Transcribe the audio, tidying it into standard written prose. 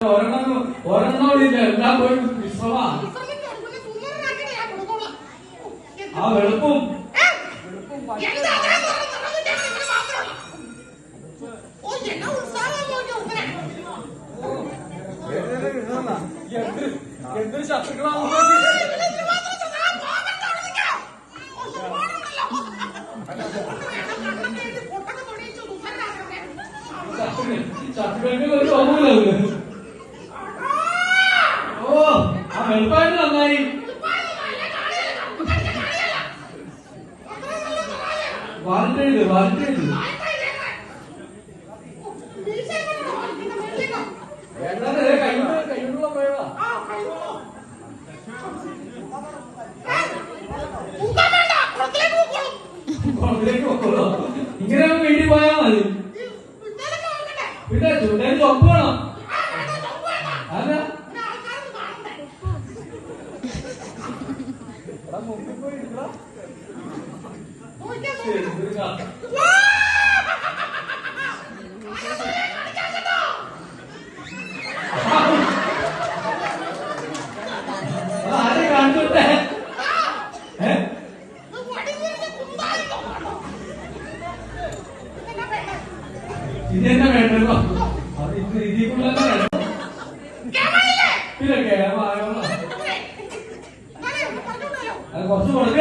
ഒരെണ്ണമില്ല, എല്ലാം പോയി വിശ്രമാ. ആ വെളുപ്പും എന്തൊരു ശത്രുക്കളാണ്. ശത്രുക്കൾക്ക് ഒരു ഓർമ്മയില്ല. ഓ, ആ വെളുപ്പായിട്ട് നന്നായി. വാലറ്റേത് വാലറ്റേത് കൈകൊണ്ടുള്ള പ്രയോഗ. ഇങ്ങനെ വേണ്ടി പോയാ മതി. പിന്നെ ചുണ്ടേന് ചൊപ്പ് വേണം. അല്ല മുമ്പിൽ പോയി ആരെ കാണിച്ചോട്ടെ. ഇതെന്നെ വേണ്ടല്ലോ. അത് ഇതിക്കുള്ള പിന്നെ കേരള അത് കുറച്ച് കൊടുക്ക.